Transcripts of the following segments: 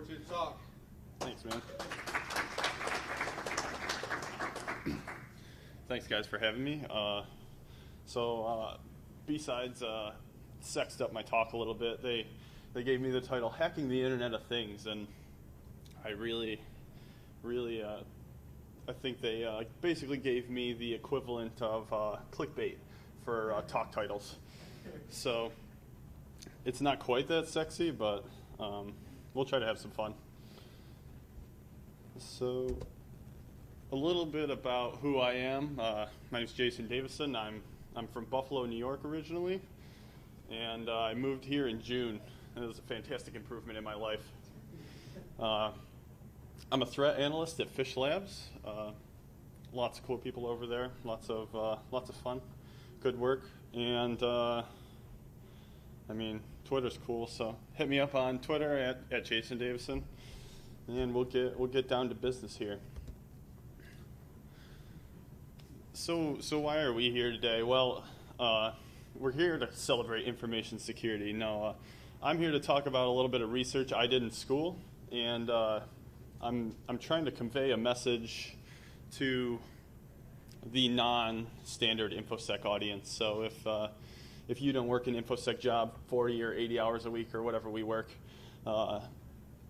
forward to the talk. Thanks, man. Thanks, guys, for having me. BSides sexed up my talk a little bit. They gave me the title "Hacking the Internet of Things," and I really, I think they basically gave me the equivalent of clickbait for talk titles. So it's not quite that sexy, but we'll try to have some fun. So a little bit about who I am. My name is Davison. I'm from Buffalo, New York originally, and I moved here in June. It was a fantastic improvement in my life. I'm a threat analyst at Fish Labs. Lots of cool people over there. Lots of fun, good work, and Twitter's cool. So hit me up on Twitter at Jason Davison, and we'll get down to business here. So why are we here today? Well, we're here to celebrate information security. No, I'm here to talk about a little bit of research I did in school, and I'm trying to convey a message to the non-standard InfoSec audience. So if you don't work an InfoSec job 40 or 80 hours a week or whatever we work,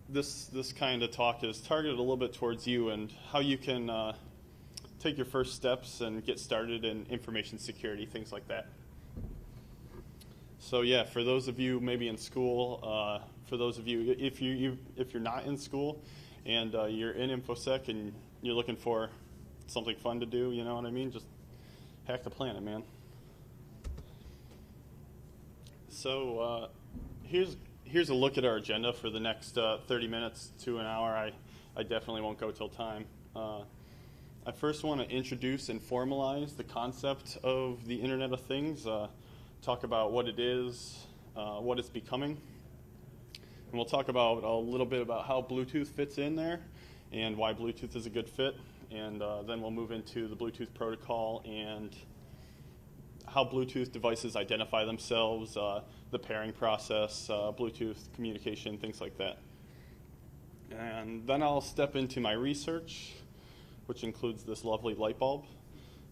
this kind of talk is targeted a little bit towards you and how you can take your first steps and get started in information security, things like that. So yeah, for those of you maybe in school, for those of you if you're not in school and you're in InfoSec and you're looking for something fun to do, you know what I mean? Just hack the planet, man. So here's a look at our agenda for the next 30 minutes to an hour. I definitely won't go till time. I first want to introduce and formalize the concept of the Internet of Things, talk about what it is, what it's becoming, and we'll talk about a little bit about how Bluetooth fits in there and why Bluetooth is a good fit, and then we'll move into the Bluetooth protocol and how Bluetooth devices identify themselves, the pairing process, Bluetooth communication, things like that. And then I'll step into my research, which includes this lovely light bulb.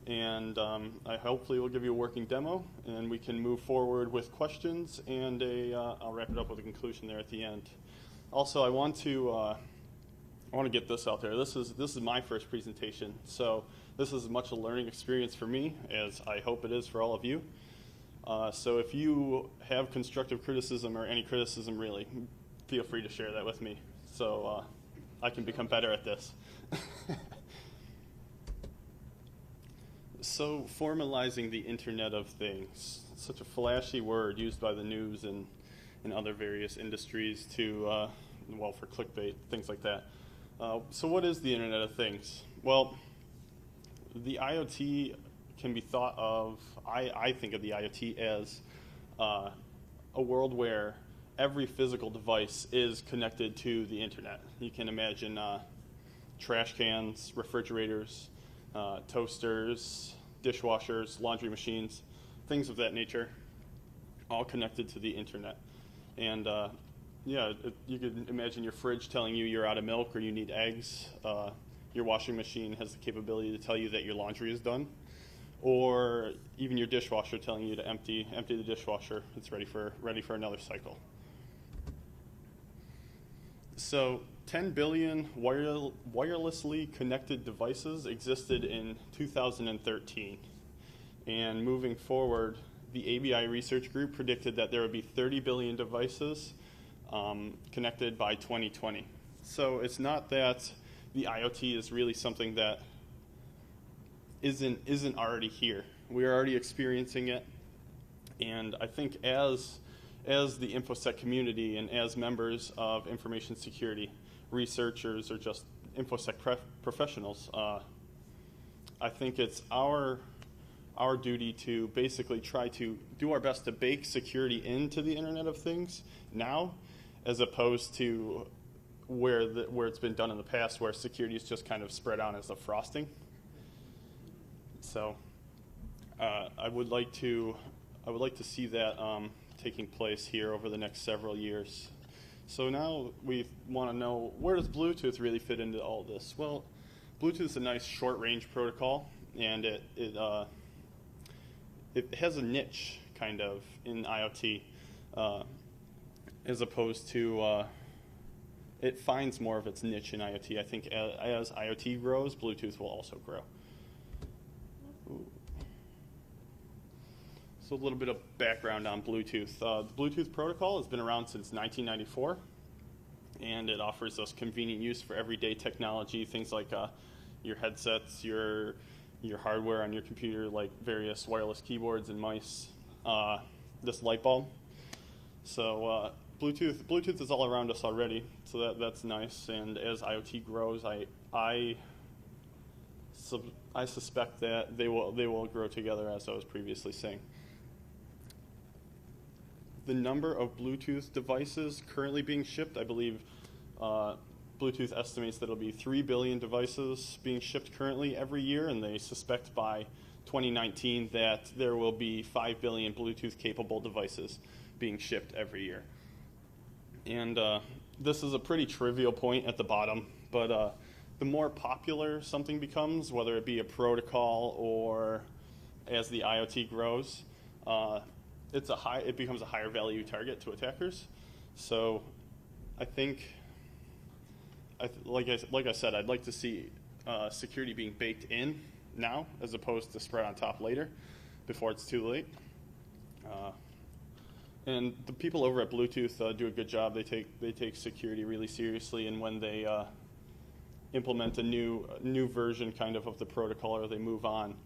And I hopefully will give you a working demo, and we can move forward with questions, and I'll wrap it up with a conclusion there at the end. Also, I want to get this out there. This is my first presentation, so this is as much a learning experience for me as I hope it is for all of you. So if you have constructive criticism or any criticism really, feel free to share that with me so I can become better at this. So formalizing the Internet of Things, such a flashy word used by the news and other various industries to, for clickbait, things like that. So what is the Internet of Things? Well, the IoT can be thought of, I think of the IoT as a world where every physical device is connected to the Internet. You can imagine trash cans, refrigerators, toasters, dishwashers, laundry machines, things of that nature, all connected to the Internet. And you could imagine your fridge telling you you're out of milk or you need eggs. Your washing machine has the capability to tell you that your laundry is done. Or even your dishwasher telling you to empty the dishwasher. It's ready for another cycle. So 10 billion wirelessly connected devices existed in 2013. And moving forward, the ABI research group predicted that there would be 30 billion devices connected by 2020. So it's not that the IoT is really something that isn't already here. We're already experiencing it. And I think as the InfoSec community and as members of information security, researchers or just InfoSec professionals, I think it's our duty to basically try to do our best to bake security into the Internet of Things now, as opposed to where it's been done in the past, where security is just kind of spread out as a frosting. So I would like to see that taking place here over the next several years. So now we want to know, where does Bluetooth really fit into all this? Well, Bluetooth is a nice short-range protocol, and it has a niche kind of in IoT, as opposed to it finds more of its niche in IoT. I think as IoT grows, Bluetooth will also grow. Ooh. So a little bit of background on Bluetooth. The Bluetooth protocol has been around since 1994, and it offers us convenient use for everyday technology, things like your headsets, your hardware on your computer, like various wireless keyboards and mice, this light bulb. So Bluetooth is all around us already, so that's nice. And as IoT grows, I suspect that they will grow together, as I was previously saying. The number of Bluetooth devices currently being shipped, I believe Bluetooth estimates that it'll be 3 billion devices being shipped currently every year, and they suspect by 2019 that there will be 5 billion Bluetooth-capable devices being shipped every year. And this is a pretty trivial point at the bottom, but the more popular something becomes, whether it be a protocol or as the IoT grows, it becomes a higher value target to attackers. So I think, like I said, I'd like to see security being baked in now as opposed to spread on top later, before it's too late. And the people over at Bluetooth do a good job. They take security really seriously, and when they implement a new version kind of the protocol, or they move on,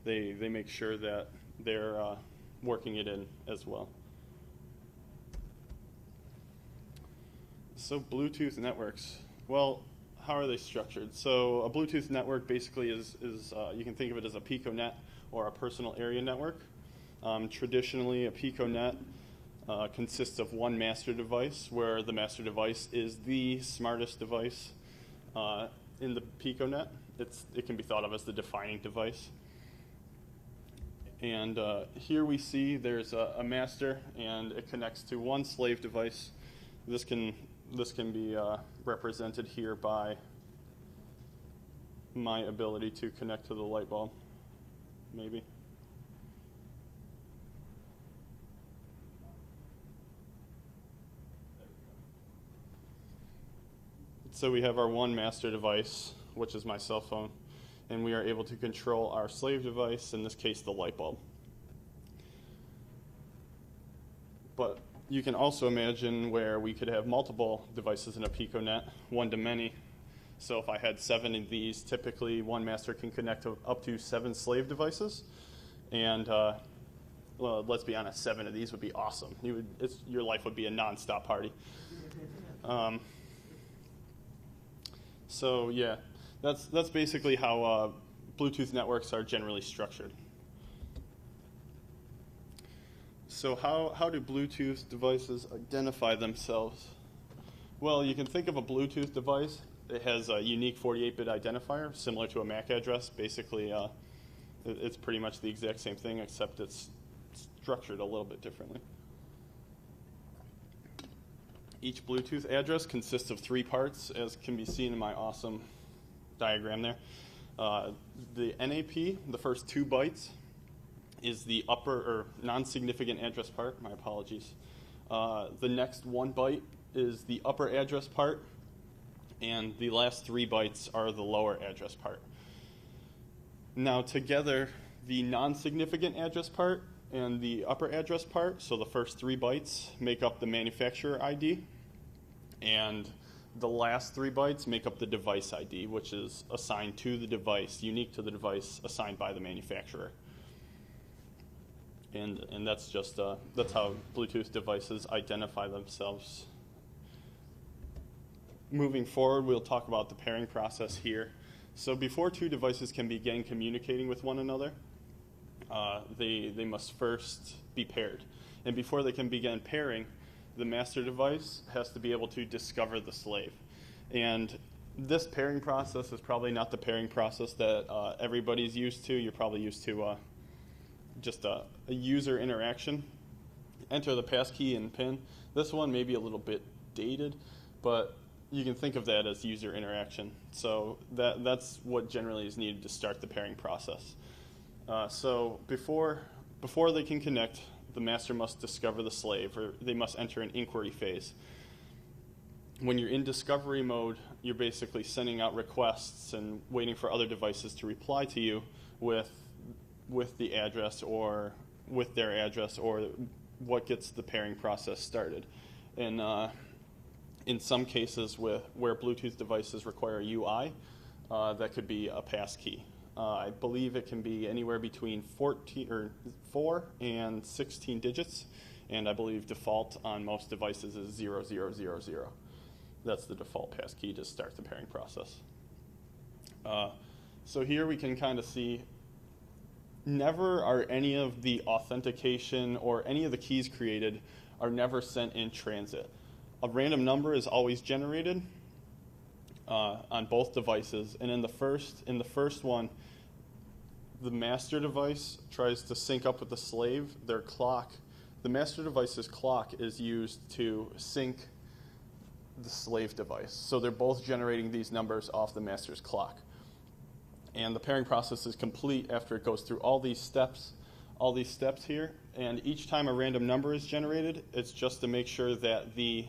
they make sure that they're working it in as well. So Bluetooth networks. Well, how are they structured? So a Bluetooth network basically is you can think of it as a piconet or a personal area network. Traditionally, a piconet consists of one master device, where the master device is the smartest device in the piconet. It can be thought of as the defining device. And here we see there's a master, and it connects to one slave device. This can be represented here by my ability to connect to the light bulb, maybe. So we have our one master device, which is my cell phone, and we are able to control our slave device, in this case the light bulb. But you can also imagine where we could have multiple devices in a piconet, one to many. So if I had 7 of these, typically one master can connect to up to 7 slave devices. And well, let's be honest, 7 of these would be awesome. Your life would be a non-stop party. So yeah, that's basically how Bluetooth networks are generally structured. So how do Bluetooth devices identify themselves? Well, you can think of a Bluetooth device. It has a unique 48-bit identifier, similar to a MAC address. Basically, it's pretty much the exact same thing, except it's structured a little bit differently. Each Bluetooth address consists of 3 parts, as can be seen in my awesome diagram there. The NAP, the first 2 bytes, is the upper or non-significant address part. My apologies. The next 1 byte is the upper address part, and the last 3 bytes are the lower address part. Now together, the non-significant address part and the upper address part, so the first 3 bytes, make up the manufacturer ID, and the last 3 bytes make up the device ID, which is assigned to the device, unique to the device, assigned by the manufacturer. And that's that's how Bluetooth devices identify themselves. Moving forward, we'll talk about the pairing process here. So before 2 devices can begin communicating with one another, they must first be paired. And before they can begin pairing, the master device has to be able to discover the slave. And this pairing process is probably not the pairing process that everybody's used to. You're probably used to just a user interaction. Enter the passkey and PIN. This one may be a little bit dated, but you can think of that as user interaction. So that's what generally is needed to start the pairing process. So before they can connect, the master must discover the slave, or they must enter an inquiry phase. When you're in discovery mode, you're basically sending out requests and waiting for other devices to reply to you with the address or with their address, or what gets the pairing process started. And in some cases where Bluetooth devices require a UI, that could be a passkey. I believe it can be anywhere between 4 and 16 digits, and I believe default on most devices is 0000. That's the default passkey to start the pairing process. So here we can kind of see never are any of the authentication or any of the keys created are never sent in transit. A random number is always generated on both devices, and in the first one, the master device tries to sync up with the slave. Their clock, the master device's clock is used to sync the slave device. So they're both generating these numbers off the master's clock. And the pairing process is complete after it goes through all these steps here. And each time a random number is generated, it's just to make sure that the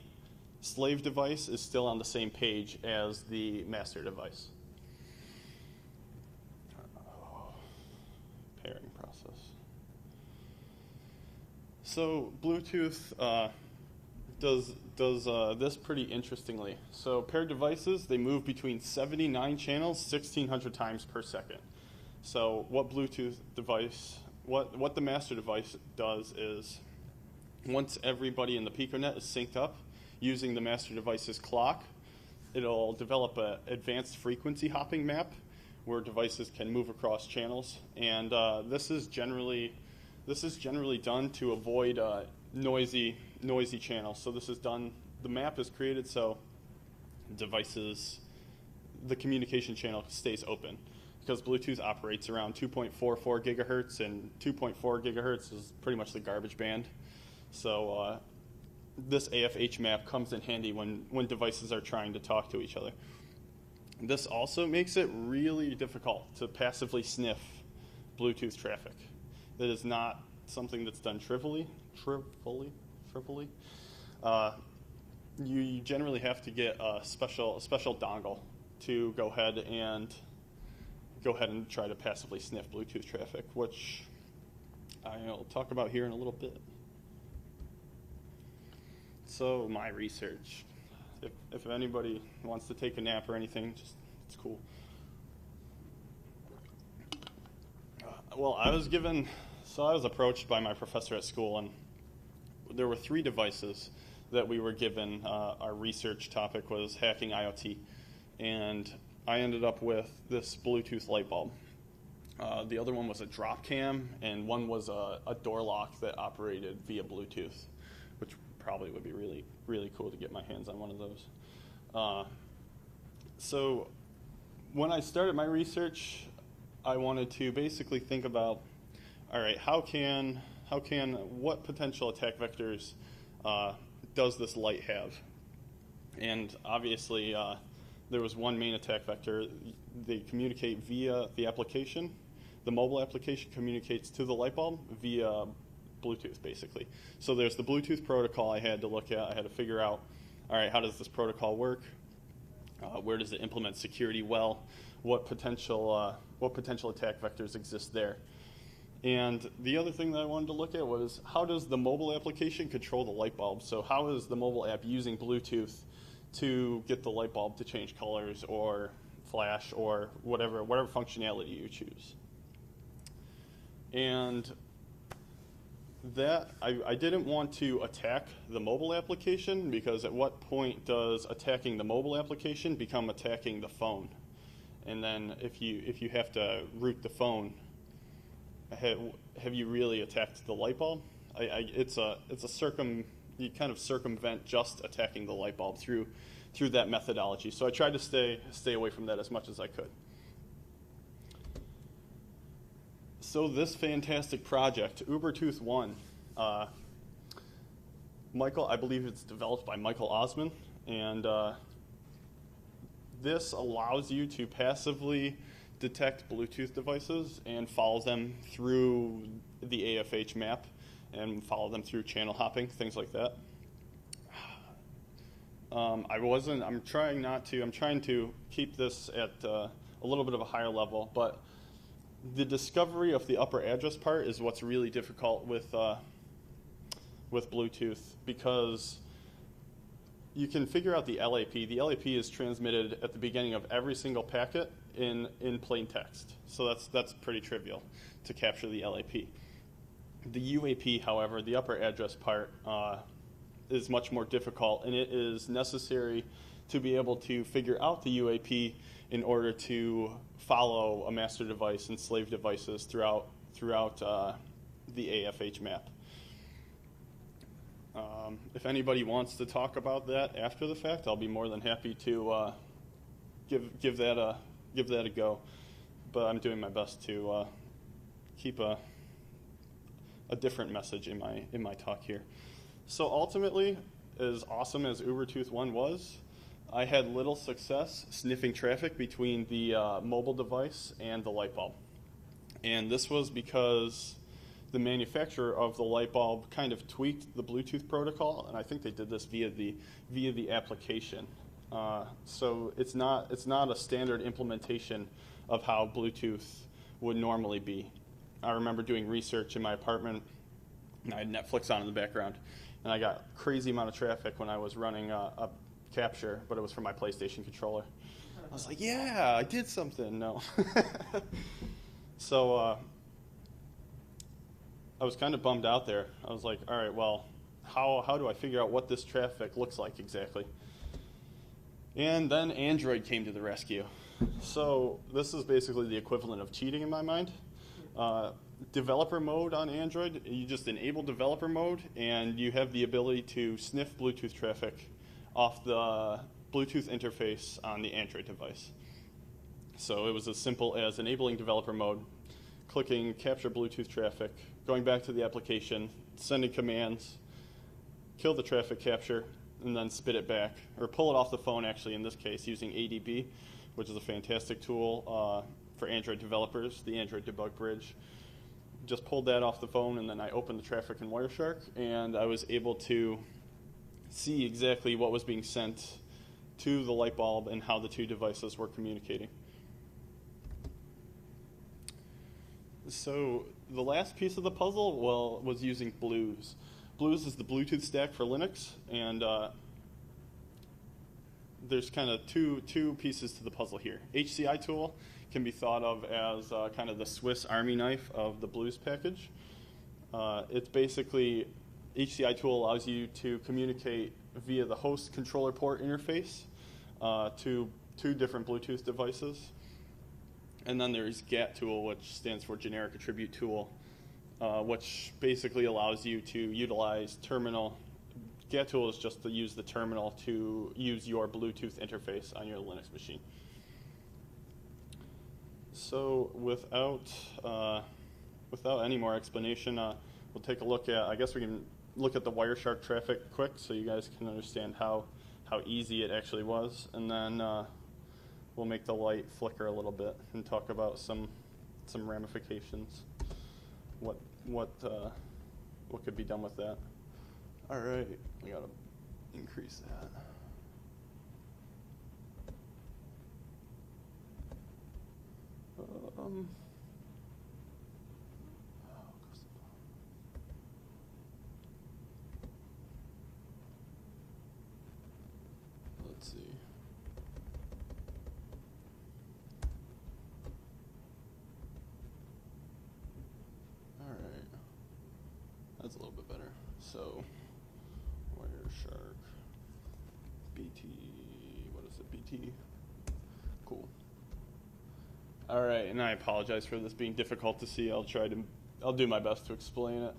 slave device is still on the same page as the master device. Pairing process. So Bluetooth does this pretty interestingly. So paired devices, they move between 79 channels 1,600 times per second. So what Bluetooth device, what the master device does is, once everybody in the PicoNet is synced up using the master device's clock, it'll develop an advanced frequency hopping map where devices can move across channels, and this is generally done to avoid noisy channels. So this is done. The map is created so the communication channel stays open, because Bluetooth operates around 2.44 gigahertz, and 2.4 gigahertz is pretty much the garbage band. So this AFH map comes in handy when devices are trying to talk to each other. This also makes it really difficult to passively sniff Bluetooth traffic. That is not something that's done trivially. You generally have to get a special dongle to go ahead and try to passively sniff Bluetooth traffic, which I'll talk about here in a little bit. So my research, if anybody wants to take a nap or anything, it's cool. Well, I was approached by my professor at school, and there were 3 devices that we were given. Our research topic was hacking IoT, and I ended up with this Bluetooth light bulb. The other one was a drop cam, and one was a door lock that operated via Bluetooth, which probably would be really, really cool to get my hands on one of those. So when I started my research, I wanted to basically think about, all right, what potential attack vectors does this light have? And obviously, there was one main attack vector. They communicate via the application. The mobile application communicates to the light bulb via Bluetooth, basically. So there's the Bluetooth protocol I had to look at. I had to figure out, all right, how does this protocol work? Where does it implement security well? What potential attack vectors exist there? And the other thing that I wanted to look at was, how does the mobile application control the light bulb? So how is the mobile app using Bluetooth to get the light bulb to change colors or flash or whatever functionality you choose? And that I didn't want to attack the mobile application, because at what point does attacking the mobile application become attacking the phone? And then if you have to root the phone, have you really attacked the light bulb? You kind of circumvent just attacking the light bulb through that methodology. So I tried to stay away from that as much as I could. So this fantastic project, Ubertooth 1, Michael, I believe it's developed by Michael Osman, and this allows you to passively detect Bluetooth devices and follow them through the AFH map and follow them through channel hopping, things like that. I'm trying to keep this at a little bit of a higher level, but the discovery of the upper address part is what's really difficult with Bluetooth, because you can figure out the LAP. The LAP is transmitted at the beginning of every single packet in plain text. So that's pretty trivial to capture the LAP. The UAP, however, the upper address part, is much more difficult, and it is necessary to be able to figure out the UAP in order to follow a master device and slave devices throughout the AFH map. If anybody wants to talk about that after the fact, I'll be more than happy to give that a go. But I'm doing my best to keep a different message in my talk here. So ultimately, as awesome as Ubertooth 1 was, I had little success sniffing traffic between the mobile device and the light bulb. And this was because the manufacturer of the light bulb kind of tweaked the Bluetooth protocol, and I think they did this via the application. So it's not a standard implementation of how Bluetooth would normally be. I remember doing research in my apartment, and I had Netflix on in the background, and I got crazy amount of traffic when I was running a capture, but it was from my PlayStation controller. I was like, yeah, I did something. No. So I was kind of bummed out there. I was like, all right, well, how do I figure out what this traffic looks like exactly? And then Android came to the rescue. So this is basically the equivalent of cheating in my mind. Developer mode on Android, you just enable developer mode, and you have the ability to sniff Bluetooth traffic off the Bluetooth interface on the Android device. So it was as simple as enabling developer mode, clicking capture Bluetooth traffic, going back to the application, sending commands, kill the traffic capture, and then spit it back, or pull it off the phone, actually, in this case, using ADB, which is a fantastic tool for Android developers, the Android debug bridge. Just pulled that off the phone, and then I opened the traffic in Wireshark, and I was able to see exactly what was being sent to the light bulb and how the two devices were communicating. So the last piece of the puzzle, was using Blues. Blues is the Bluetooth stack for Linux, and there's kind of two pieces to the puzzle here. HCI tool can be thought of as kind of the Swiss Army knife of the Blues package. It's basically, HCI tool allows you to communicate via the host controller port interface to two different Bluetooth devices. And then there's GAT tool, which stands for Generic Attribute Tool, which basically allows you to utilize terminal. GAT tool is just to use the terminal to use your Bluetooth interface on your Linux machine. So without any more explanation, we'll take a look at, I guess we can look at the Wireshark traffic quick so you guys can understand how easy it actually was. And then we'll make the light flicker a little bit and talk about some ramifications, what could be done with that. All right, we gotta increase that. Let's see. All right, that's a little bit better. So, Wireshark, BT, what is it, BT? Cool. All right, and I apologize for this being difficult to see. I'll do my best to explain it.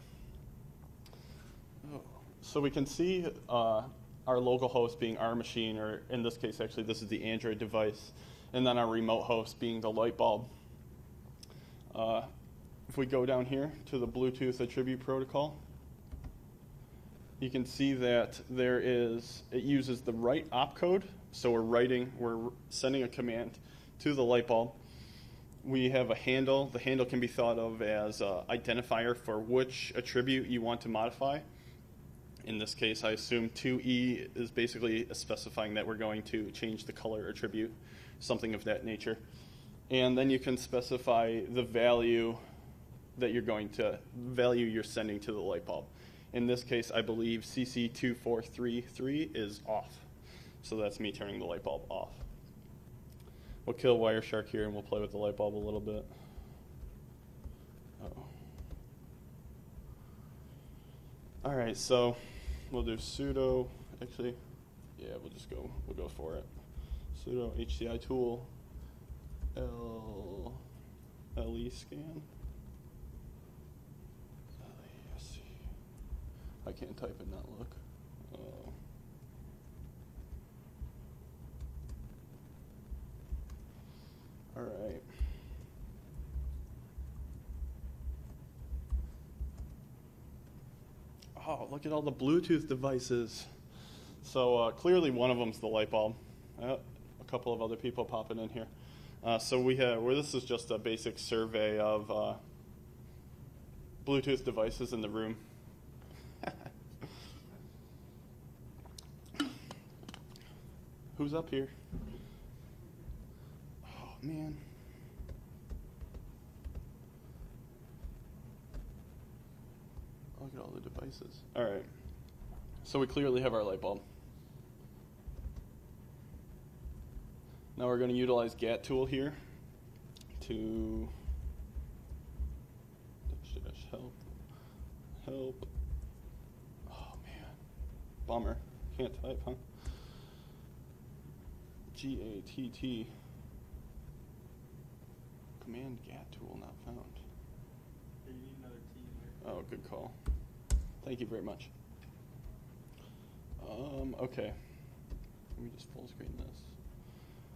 So we can see our local host being our machine, or in this case, actually, this is the Android device, and then our remote host being the light bulb. If we go down here to the Bluetooth attribute protocol, you can see that it uses the right opcode. So we're sending a command to the light bulb. We have a handle. The handle can be thought of as an identifier for which attribute you want to modify. In this case, I assume 2E is basically specifying that we're going to change the color attribute, something of that nature. And then you can specify the value that you're sending to the light bulb. In this case, I believe CC2433 is off. So that's me turning the light bulb off. We'll kill Wireshark here and we'll play with the light bulb a little bit. Uh-oh. All right, so we'll do sudo, actually, yeah, we'll go for it. Sudo HCI tool LE scan. LESC. I can't type and not look. All right. Oh, look at all the Bluetooth devices. So clearly one of them's the light bulb. A couple of other people popping in here. This is just a basic survey of Bluetooth devices in the room. Who's up here? Oh, man. Look at all the devices. All right. So we clearly have our light bulb. Now we're going to utilize GAT tool here to help. Oh man, bummer. Can't type, huh? GATT. Command GAT tool not found. You need another T there. Oh, good call. Thank you very much. Okay. Let me just full screen this.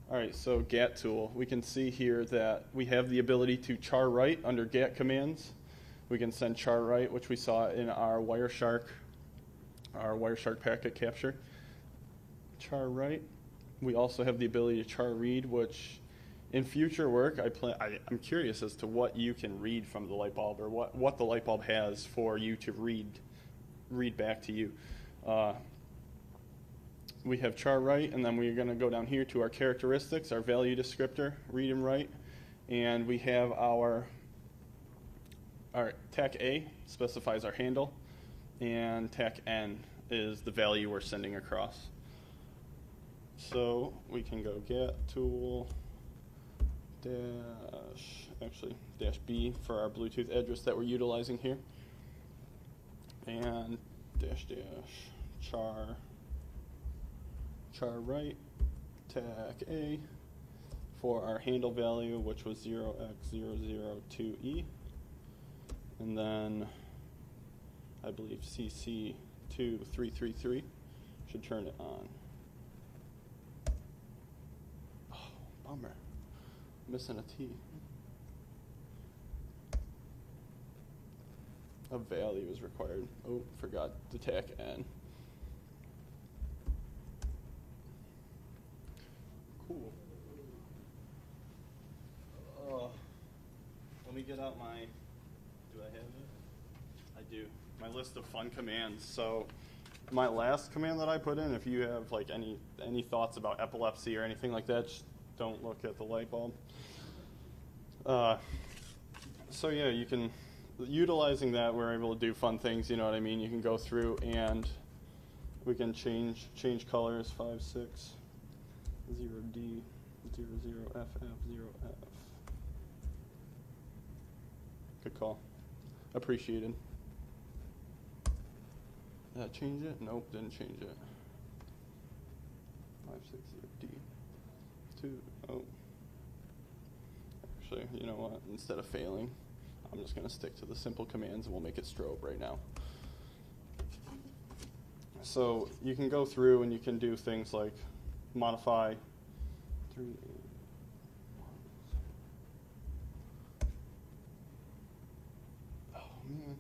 All right, so GAT tool. We can see here that we have the ability to char write under GAT commands. We can send char write, which we saw in our Wireshark packet capture. Char write. We also have the ability to char read, which in future work, I'm curious as to what you can read from the light bulb, or what the light bulb has for you to read back to you. We have char write, and then we're going to go down here to our characteristics, our value descriptor, read and write, and we have our TAC A specifies our handle, and TAC N is the value we're sending across. So we can go GAT tool dash B for our Bluetooth address that we're utilizing here, and dash char write TAC A for our handle value, which was 0x002E, and then I believe CC2333 should turn it on. Oh, bummer. Missing a T. A value is required. Oh, forgot the TAC N. Cool. Let me get out my, do I have it? I do. My list of fun commands. So my last command that I put in, if you have like any thoughts about epilepsy or anything like that, just don't look at the light bulb. So yeah, you can, utilizing that, we're able to do fun things, you know what I mean? You can go through and we can change colors, 5, 6, 0D, 0, 0, FF, 0, F. Good call. Appreciated. Did that change it? Nope, didn't change it. 5, 6, 0, D. 2, oh. Actually, you know what? Instead of failing, I'm just going to stick to the simple commands and we'll make it strobe right now. So you can go through and you can do things like modify 3, 8, 1. Oh man,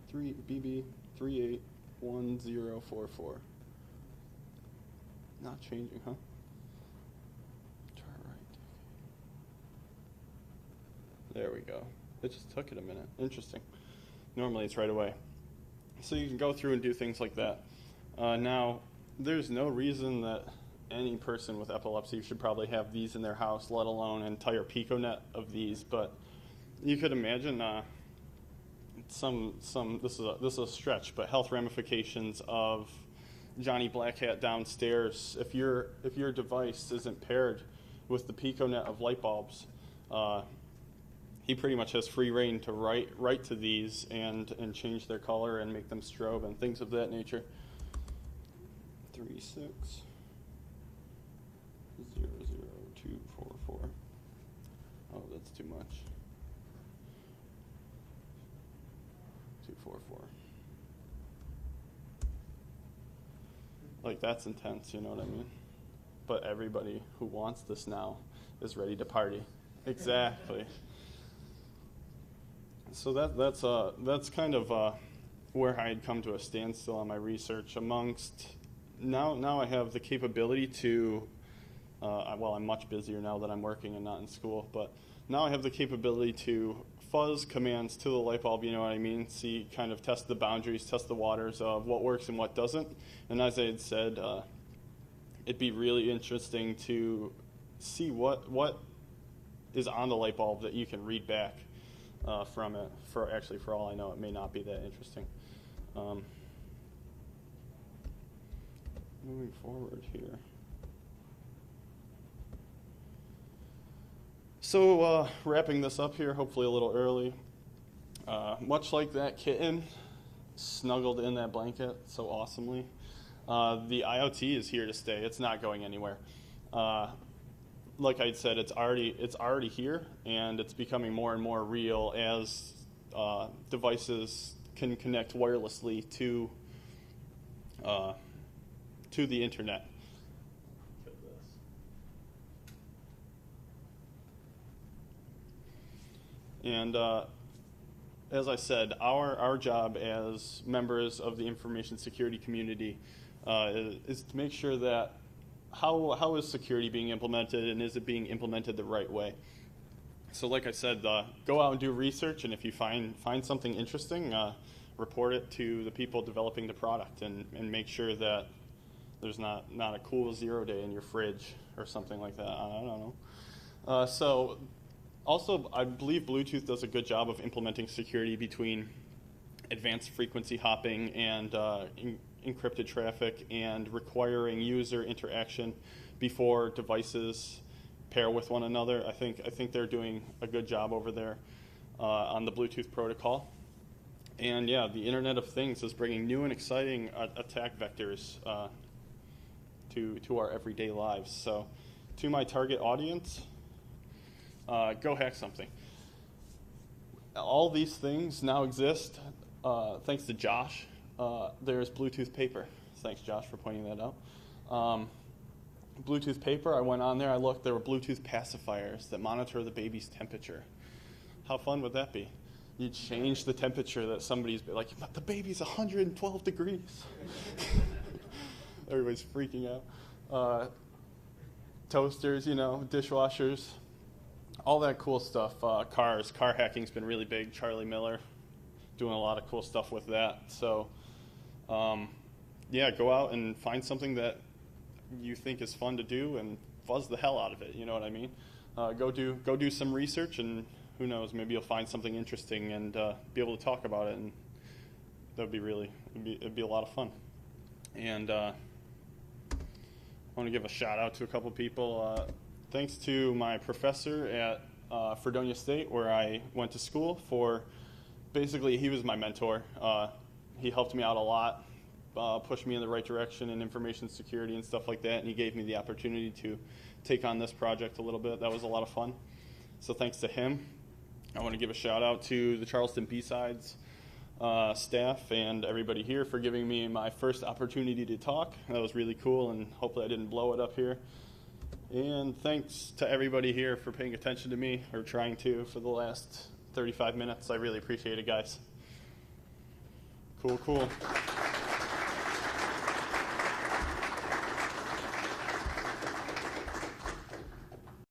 3 BB 3 8 1044. Not changing, huh? Try right. There we go. It just took it a minute. Interesting. Normally it's right away. So you can go through and do things like that. Now, there's no reason that any person with epilepsy should probably have these in their house, let alone an entire piconet of these. But you could imagine this is a stretch, but health ramifications of Johnny Black Hat downstairs. If your device isn't paired with the piconet of light bulbs, he pretty much has free reign to write to these and change their color and make them strobe and things of that nature. 3600244. Oh, that's too much. 244. Like, that's intense, you know what I mean? But everybody who wants this now is ready to party. Exactly. So that's kind of where I had come to a standstill on my research. Amongst now I have the capability to. Well, I'm much busier now that I'm working and not in school, but now I have the capability to fuzz commands to the light bulb. You know what I mean? See, kind of test the boundaries, test the waters of what works and what doesn't. And as I had said, it'd be really interesting to see what is on the light bulb that you can read back from it. For all I know, it may not be that interesting. Moving forward here. So wrapping this up here, hopefully a little early. Much like that kitten snuggled in that blanket so awesomely, the IoT is here to stay. It's not going anywhere. Like I said, it's already here, and it's becoming more and more real as devices can connect wirelessly to the internet. And as I said, our job as members of the information security community is to make sure that how is security being implemented, and is it being implemented the right way? So like I said, go out and do research, and if you find something interesting, report it to the people developing the product, and make sure that there's not a cool 0 day in your fridge or something like that. I don't know. So also, I believe Bluetooth does a good job of implementing security between advanced frequency hopping and encrypted traffic, and requiring user interaction before devices pair with one another. I think they're doing a good job over there on the Bluetooth protocol. And yeah, the Internet of Things is bringing new and exciting attack vectors to our everyday lives. So to my target audience, go hack something. All these things now exist thanks to Josh. There's Bluetooth paper. Thanks, Josh, for pointing that out. Bluetooth paper, I went on there, I looked, there were Bluetooth pacifiers that monitor the baby's temperature. How fun would that be? You change the temperature that somebody's like, but the baby's 112 degrees. Everybody's freaking out. Toasters, dishwashers, all that cool stuff. Cars, car hacking's been really big. Charlie Miller doing a lot of cool stuff with that. So, yeah, go out and find something that you think is fun to do and fuzz the hell out of it. You know what I mean? Go do some research, and who knows, maybe you'll find something interesting and be able to talk about it, and that'd be it'd be a lot of fun. And I want to give a shout out to a couple people. Thanks to my professor at Fredonia State, where I went to school for. Basically, he was my mentor. He helped me out a lot, pushed me in the right direction in information security and stuff like that, and he gave me the opportunity to take on this project a little bit. That was a lot of fun. So thanks to him. I want to give a shout out to the Charleston BSides staff and everybody here for giving me my first opportunity to talk. That was really cool, and hopefully I didn't blow it up here. And thanks to everybody here for paying attention to me, or trying to, for the last 35 minutes. I really appreciate it, guys. Cool.